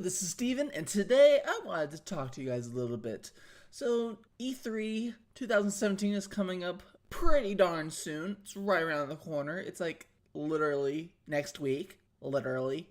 this is Steven, and today I wanted to talk to you guys a little bit. So, E3 2017 is coming up pretty darn soon. It's right around the corner. It's like literally next week. Literally.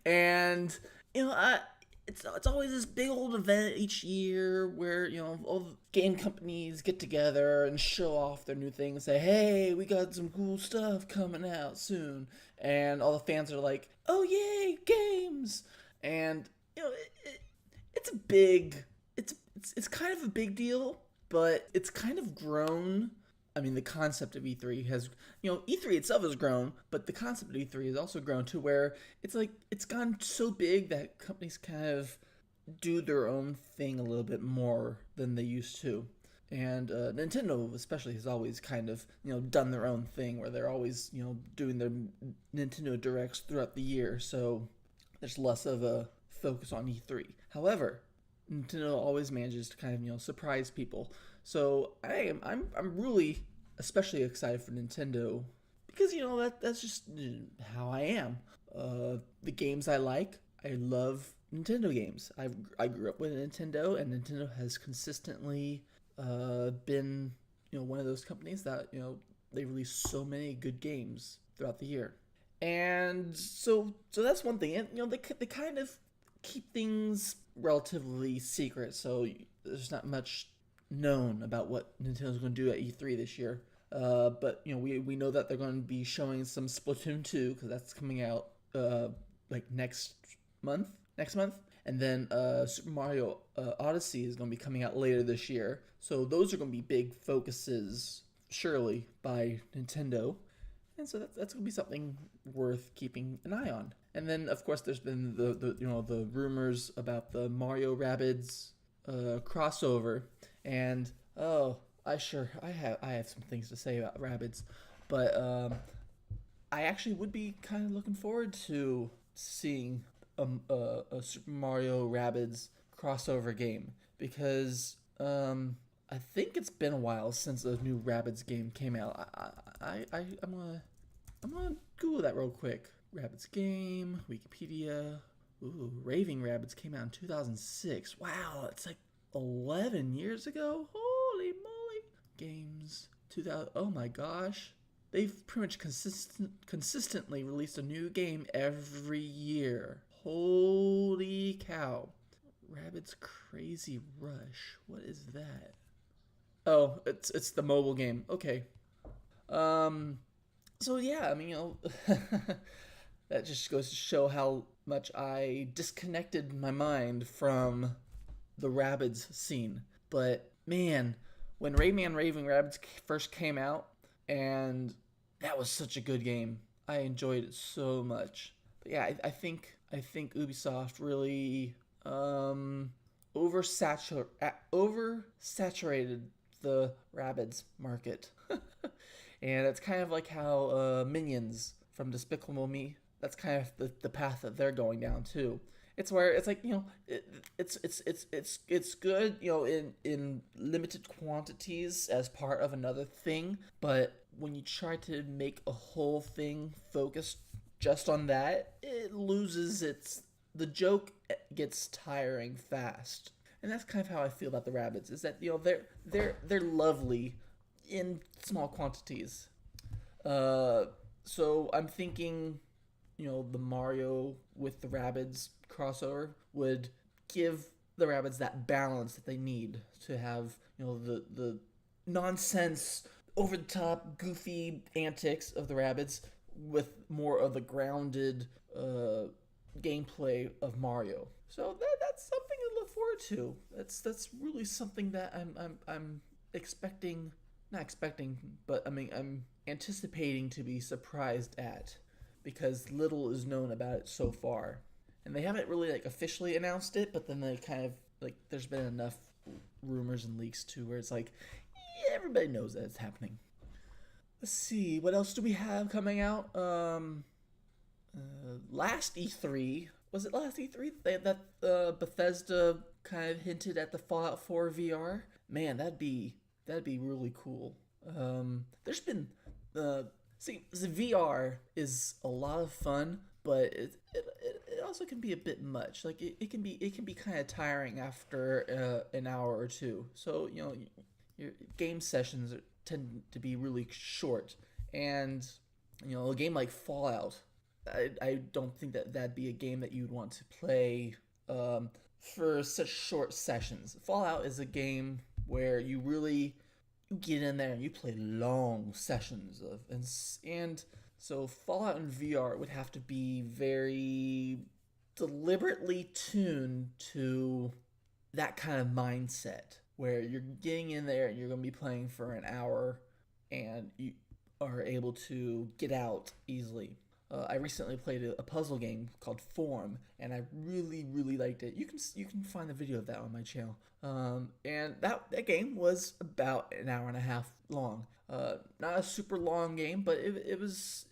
And, it's always this big old event each year where, all the game companies get together and show off their new things. Say, hey, we got some cool stuff coming out soon. And all the fans are like, oh, yay, games. And, it's a big, it's kind of a big deal, but it's kind of grown. I mean, the concept of E3 has, E3 itself has grown, but the concept of E3 has also grown to where it's like, it's gone so big that companies kind of do their own thing a little bit more than they used to. And Nintendo especially has always kind of, done their own thing where they're always, doing their Nintendo Directs throughout the year. So there's less of a focus on E3. However, Nintendo always manages to kind of, surprise people. So I'm really especially excited for Nintendo because that's just how I am. The games I like, I love Nintendo games. I grew up with Nintendo, and Nintendo has consistently been one of those companies that they release so many good games throughout the year. And so that's one thing. And they kind of keep things relatively secret, so there's not much known about what Nintendo's going to do at E3 this year. But we know that they're going to be showing some Splatoon 2 because that's coming out like next month, and then Super Mario Odyssey is going to be coming out later this year. So those are going to be big focuses, surely, by Nintendo. And so that's going to be something worth keeping an eye on. And then, of course, there's been the rumors about the Mario Rabbids crossover. And I have some things to say about Rabbids, but I actually would be kind of looking forward to seeing a Super Mario Rabbids crossover game because I think it's been a while since a new Rabbids game came out. I'm gonna Google that real quick. Rabbids game, Wikipedia. Ooh, Raving Rabbids came out in 2006. Wow, it's like 11 years ago. Holy moly! Games 2000. Oh my gosh, they've pretty much consistently released a new game every year. Holy cow! Rabbids Crazy Rush. What is that? Oh, it's the mobile game. Okay. So yeah, I mean, that just goes to show how much I disconnected my mind from the Rabbids scene. But man, when Rayman Raving Rabbids first came out, and that was such a good game. I enjoyed it so much. But yeah, I think Ubisoft really oversaturated the Rabbids market. And it's kind of like how Minions from Despicable Me, that's kind of the path that they're going down too. It's where it's like it's good in limited quantities as part of another thing, but when you try to make a whole thing focused just on that, it loses the joke gets tiring fast. And that's kind of how I feel about the Rabbids, is that they're lovely in small quantities. So I'm thinking, the Mario with the Rabbids crossover would give the Rabbids that balance that they need to have, the nonsense, over the top, goofy antics of the Rabbids with more of the grounded gameplay of Mario. So that's something to look forward to. That's really something that I'm expecting. Not expecting, but I'm anticipating to be surprised at, because little is known about it so far, and they haven't really officially announced it. But then they kind of there's been enough rumors and leaks too, where it's like, yeah, everybody knows that it's happening. Let's see, what else do we have coming out? Last E3, was it last E3 that Bethesda kind of hinted at the Fallout 4 VR? Man, that'd be really cool. There's been the VR is a lot of fun, but also can be a bit much. Like it can be kind of tiring after an hour or two. So your game sessions tend to be really short, and a game like Fallout, I don't think that that'd be a game that you'd want to play for such short sessions. Fallout is a game where you get in there and you play long sessions of and so Fallout in VR would have to be very deliberately tuned to that kind of mindset where you're getting in there and you're going to be playing for an hour and you are able to get out easily. I recently played a puzzle game called Form, and I really, really liked it. You can find the video of that on my channel. And that game was about an hour and a half long. Not a super long game, but it was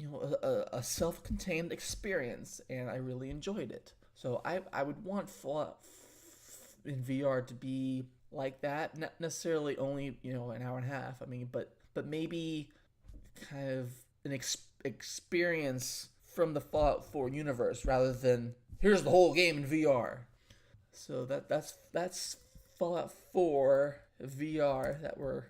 a self-contained experience, and I really enjoyed it. So I would want Fallout in VR to be like that, not necessarily only an hour and a half. I mean, but maybe kind of an experience from the Fallout 4 universe rather than here's the whole game in VR. So that's Fallout 4 VR that we're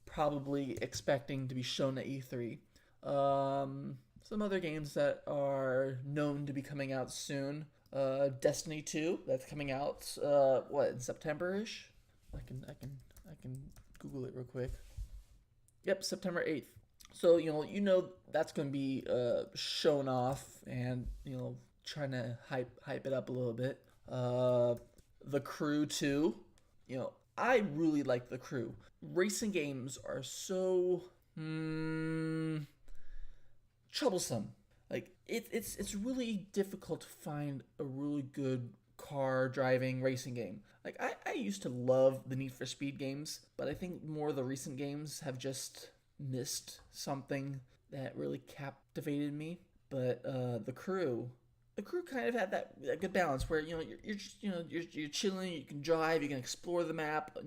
probably expecting to be shown at E3. Some other games that are known to be coming out soon. Destiny 2, that's coming out in September-ish? I can Google it real quick. Yep, September 8th. So that's going to be shown off and trying to hype it up a little bit. The Crew 2, I really like The Crew. Racing games are so troublesome. Like it's really difficult to find a really good car driving racing game. Like I used to love the Need for Speed games, but I think more of the recent games have just missed something that really captivated me. But the crew kind of had that good balance where you're just you're chilling, you can drive, you can explore the map,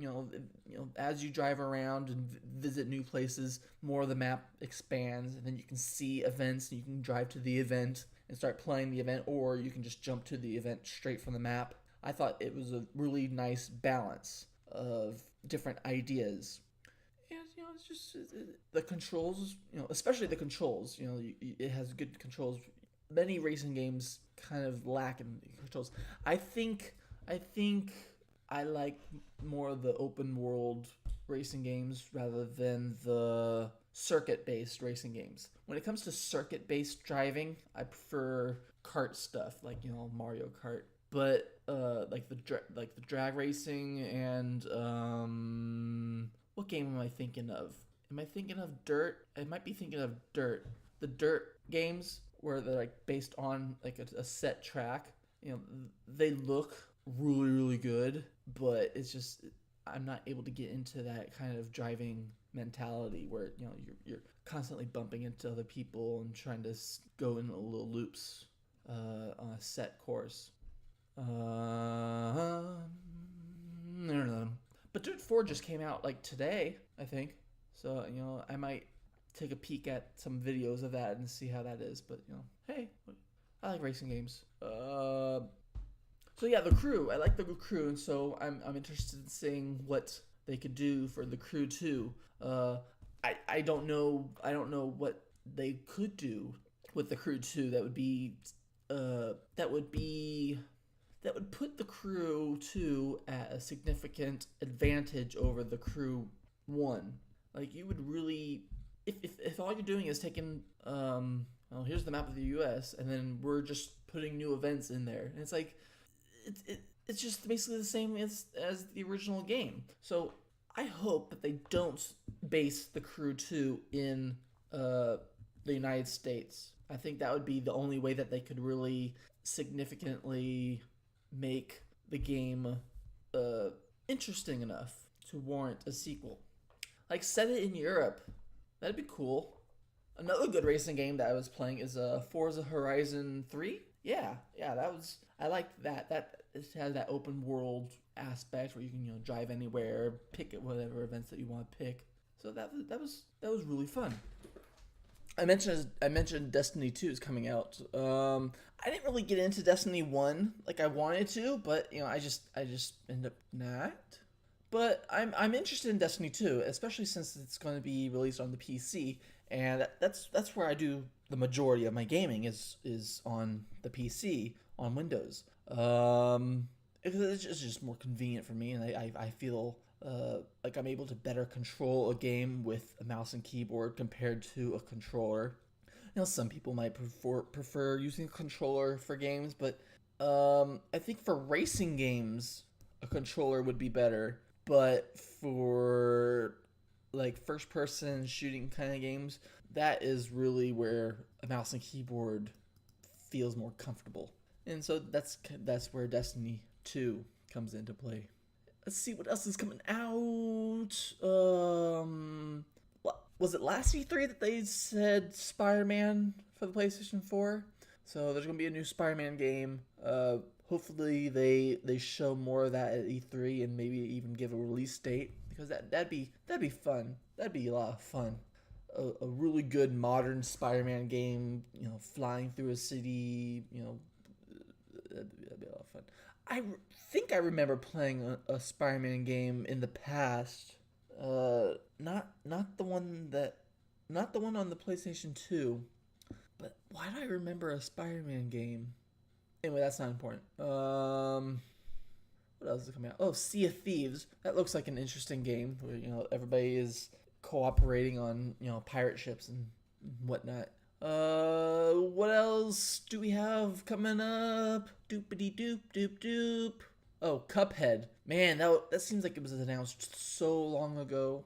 as you drive around and visit new places, more of the map expands, and then you can see events and you can drive to the event and start playing the event, or you can just jump to the event straight from the map. I thought it was a really nice balance of different ideas. And it's just the controls, especially the controls. It has good controls. Many racing games kind of lack in controls. I think I like more of the open world racing games rather than the circuit-based racing games. When it comes to circuit-based driving, I prefer kart stuff like Mario Kart. But like the drag racing and what game am I thinking of? Am I thinking of Dirt? I might be thinking of Dirt. The Dirt games where they're like based on like a set track. They look really, really good, but it's just I'm not able to get into that kind of driving mentality where you're constantly bumping into other people and trying to go in little loops on a set course. I don't know. But Dirt 4 just came out like today, I think. So, I might take a peek at some videos of that and see how that is. But, hey, I like racing games. So yeah, The Crew. I like The Crew, and so I'm interested in seeing what they could do for The Crew 2. I don't know what they could do with The Crew 2 that would put The Crew 2 at a significant advantage over The Crew 1. Like, you would really... If all you're doing is taking... well, here's the map of the US, and then we're just putting new events in there. And it's like... It's just basically the same as the original game. So, I hope that they don't base The Crew 2 in the United States. I think that would be the only way that they could really significantly make the game interesting enough to warrant a sequel. Like, set it in Europe. That'd be cool. Another good racing game that I was playing is Forza Horizon 3. Yeah, I liked that. It has that open world aspect where you can drive anywhere, pick at whatever events that you want to pick. So that was really fun. I mentioned Destiny 2 is coming out. I didn't really get into Destiny 1 like I wanted to, but I just end up not. But I'm interested in Destiny 2, especially since it's going to be released on the PC, and that's where I do the majority of my gaming is on the PC on Windows. It's just more convenient for me, and I feel like I'm able to better control a game with a mouse and keyboard compared to a controller. Some people might prefer using a controller for games, but I think for racing games, a controller would be better. But for like first person shooting kind of games, that is really where a mouse and keyboard feels more comfortable. And so that's where Destiny 2 comes into play. Let's see what else is coming out. Was it last E3 that they said Spider-Man for the PlayStation 4? So there's gonna be a new Spider-Man game. Hopefully they show more of that at E3 and maybe even give a release date, because that'd be fun. That'd be a lot of fun. A really good modern Spider-Man game, flying through a city, that'd be a lot of fun. I think I remember playing a Spider-Man game in the past. Not the one on the PlayStation 2. But why do I remember a Spider-Man game? Anyway, that's not important. What else is coming out? Oh, Sea of Thieves. That looks like an interesting game where everybody is cooperating on pirate ships and whatnot. What else do we have coming up? Doopity doop doop doop. Oh, Cuphead. Man, that seems like it was announced so long ago.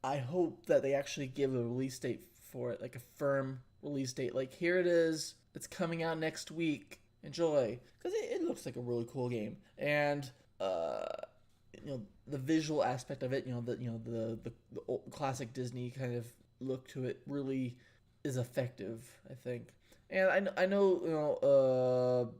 I hope that they actually give a release date for it, like a firm release date. Like, here it is. It's coming out next week. Enjoy, because it looks like a really cool game, and the visual aspect of it, the old classic Disney kind of look to it really is effective, I think. And I know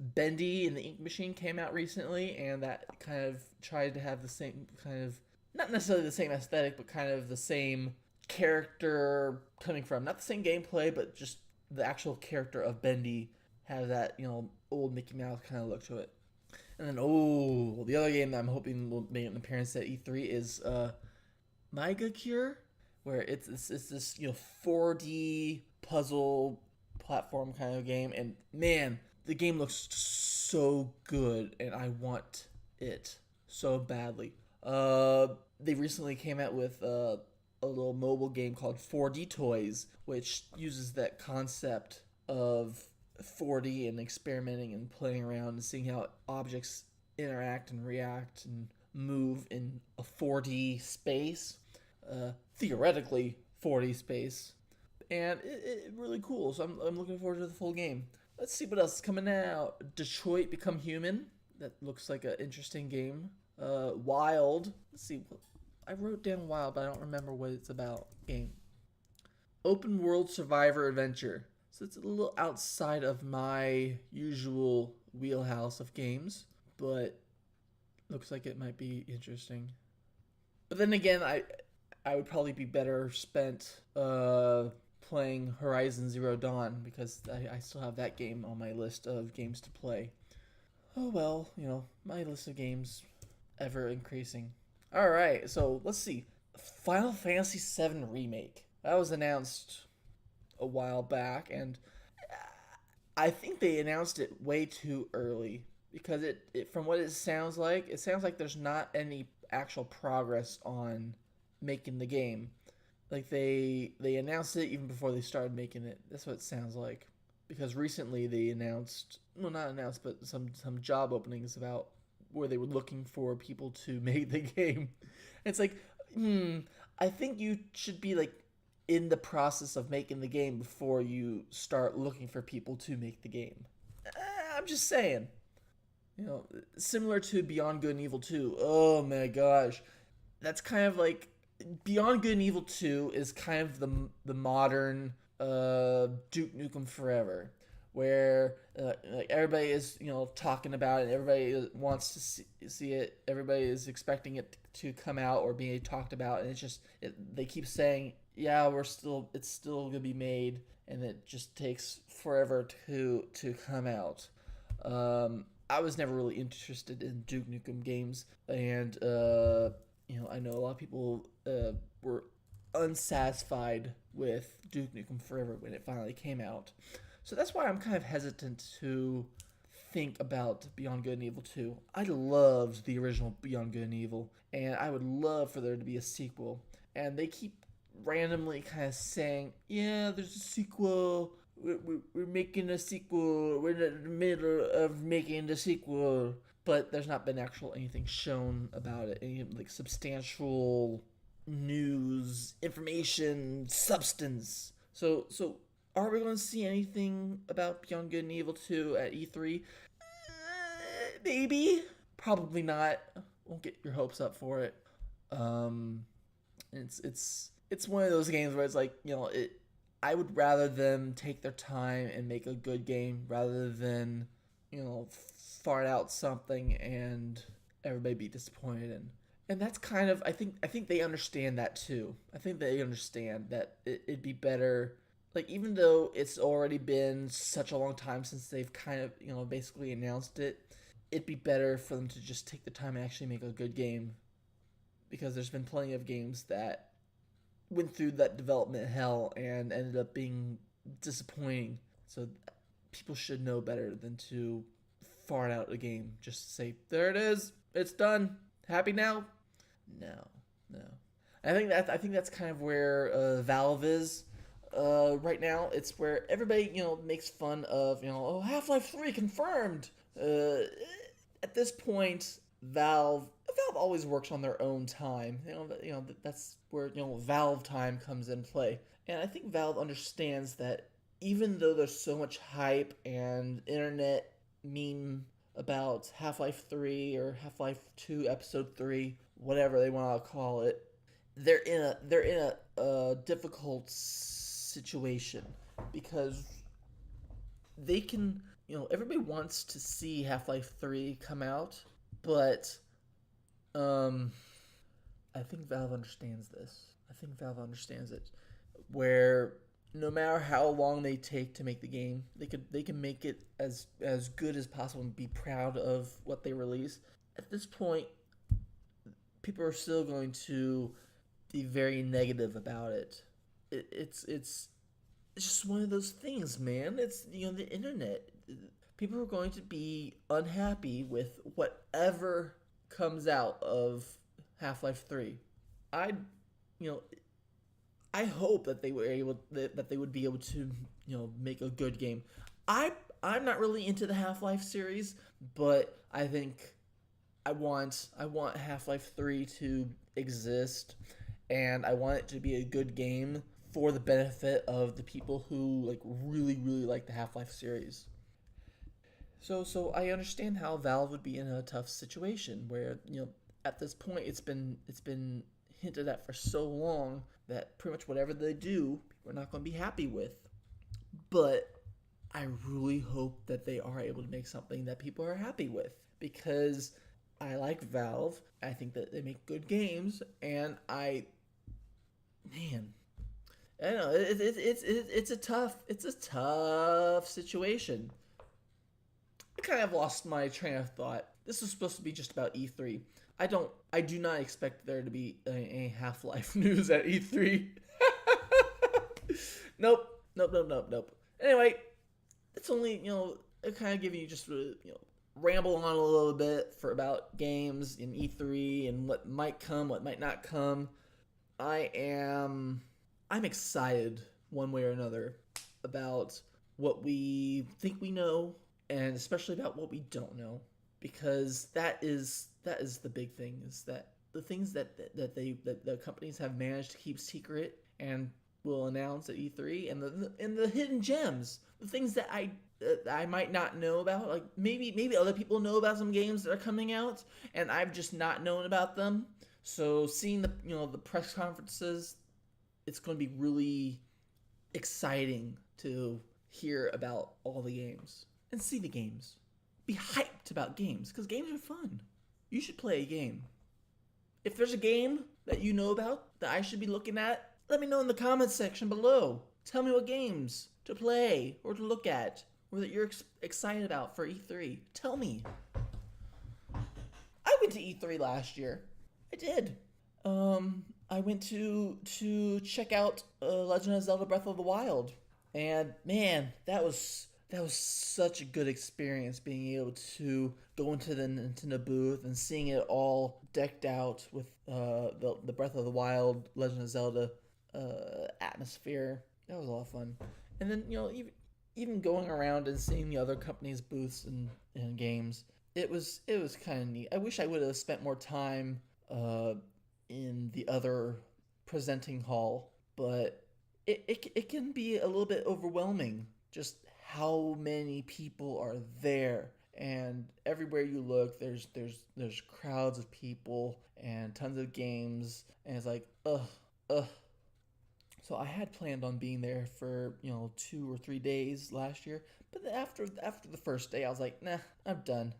Bendy and the Ink Machine came out recently, and that kind of tried to have the same kind of, not necessarily the same aesthetic, but kind of the same character coming from, not the same gameplay, but just the actual character of Bendy have that, old Mickey Mouse kind of look to it. And then, the other game that I'm hoping will make an appearance at E3 is Mega Cure, where it's this 4D puzzle platform kind of game, and man, the game looks so good, and I want it so badly. They recently came out with a little mobile game called 4D Toys, which uses that concept of 4D and experimenting and playing around and seeing how objects interact and react and move in a 4D space, theoretically 4D space, and it really cool. So I'm looking forward to the full game. Let's see what else is coming out. Detroit Become Human. That looks like an interesting game. Wild. Let's see. I wrote down Wild, but I don't remember what it's about. Game. Open World Survivor Adventure. So it's a little outside of my usual wheelhouse of games, but looks like it might be interesting. But then again, I would probably be better spent playing Horizon Zero Dawn, because I still have that game on my list of games to play. Oh well, my list of games ever increasing. Alright, so let's see. Final Fantasy VII Remake. That was announced a while back, and I think they announced it way too early, because it from what it sounds like there's not any actual progress on making the game. Like they announced it even before they started making it. That's what it sounds like. Because recently they announced, well, not announced, but some job openings about where they were looking for people to make the game. It's like, I think you should be like in the process of making the game before you start looking for people to make the game. I'm just saying. Similar to Beyond Good and Evil 2. Oh my gosh. That's kind of like, Beyond Good and Evil 2 is kind of the modern Duke Nukem Forever, where like everybody is talking about it, everybody wants to see it, everybody is expecting it to come out or be talked about, and they keep saying, yeah, it's still gonna be made, and it just takes forever to come out. I was never really interested in Duke Nukem games, and I know a lot of people were unsatisfied with Duke Nukem Forever when it finally came out. So that's why I'm kind of hesitant to think about Beyond Good and Evil 2. I loved the original Beyond Good and Evil, and I would love for there to be a sequel. And they keep randomly kind of saying, yeah, there's a sequel. We're making a sequel. We're in the middle of making the sequel. But there's not been actual anything shown about it. Any like substantial news, information, substance. So are we going to see anything about Beyond Good and Evil 2 at E3? Maybe. Probably not. Won't get your hopes up for it. It's one of those games where it's like, I would rather them take their time and make a good game rather than, fart out something and everybody be disappointed in. And that's kind of, I think they understand that too. I think they understand that it'd be better, like, even though it's already been such a long time since they've kind of, basically announced it, it'd be better for them to just take the time and actually make a good game. Because there's been plenty of games that went through that development hell and ended up being disappointing. So people should know better than to fart out a game just to say, there it is, it's done, happy now. No. I think that's kind of where Valve is right now. It's where everybody makes fun of Half-Life 3 confirmed. At this point, Valve always works on their own time. That's where Valve time comes in play. And I think Valve understands that even though there's so much hype and internet meme about Half-Life 3 or Half-Life 2 Episode 3, whatever they want to call it, they're in a difficult situation because they can, everybody wants to see Half-Life 3 come out, but I think Valve understands this. I think Valve understands it, where no matter how long they take to make the game, they can make it as good as possible and be proud of what they release. At this point, people are still going to be very negative about it. It's just one of those things, man. It's the internet. People are going to be unhappy with whatever comes out of Half-Life 3. I hope that they would be able to make a good game. I'm not really into the Half-Life series, but I think I want Half-Life 3 to exist, and I want it to be a good game for the benefit of the people who really like the Half-Life series. So I understand how Valve would be in a tough situation where at this point it's been hinted at for so long that pretty much whatever they do, we're not going to be happy with. But I really hope that they are able to make something that people are happy with, because I like Valve. I think that they make good games, and I don't know. It's a tough situation. I kind of lost my train of thought. This was supposed to be just about E3. I do not expect there to be any Half-Life news at E3. Nope. Anyway, it's only, it kind of giving you just, ramble on a little bit for about games in E3 and what might come, what might not come. I'm excited one way or another about what we think we know, and especially about what we don't know, because that is the big thing, is that the things that the companies have managed to keep secret and will announce at E3, and the hidden gems, the things that I might not know about, like maybe other people know about some games that are coming out and I've just not known about them. So seeing the press conferences, it's going to be really exciting to hear about all the games and see the games. Be hyped about games, because games are fun. You should play a game. If there's a game that you know about that I should be looking at, let me know in the comments section below. Tell me what games to play or to look at, or that you're excited about for E3. Tell me. I went to E3 last year. I did. I went to check out Legend of Zelda Breath of the Wild, and man, that was such a good experience, being able to go into the Nintendo booth and seeing it all decked out with the Breath of the Wild Legend of Zelda atmosphere. That was a lot of fun. And then, even going around and seeing the other companies' booths and games, it was kind of neat. I wish I would have spent more time in the other presenting hall, but it can be a little bit overwhelming, just how many people are there. And everywhere you look, there's crowds of people and tons of games, and it's like ugh. So I had planned on being there for 2 or 3 days last year, but after the first day, I was like, nah, I'm done.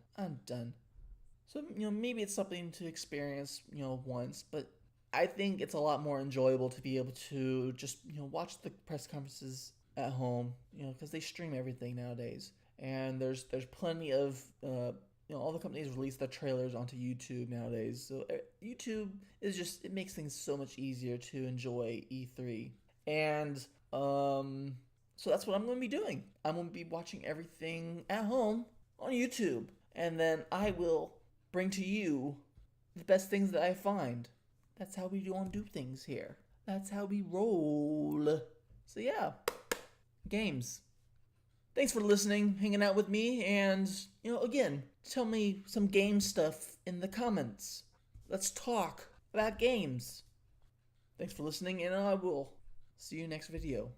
So maybe it's something to experience once, but I think it's a lot more enjoyable to be able to just watch the press conferences at home, because they stream everything nowadays, and there's plenty of all the companies release their trailers onto YouTube nowadays. So YouTube is just, it makes things so much easier to enjoy E3. And so that's what I'm going to be doing. I'm going to be watching everything at home on YouTube, and then I will bring to you the best things that I find. That's how we do things here. That's how we roll. So yeah, games. Thanks for listening, hanging out with me, and, again, tell me some game stuff in the comments. Let's talk about games. Thanks for listening, and I will see you next video.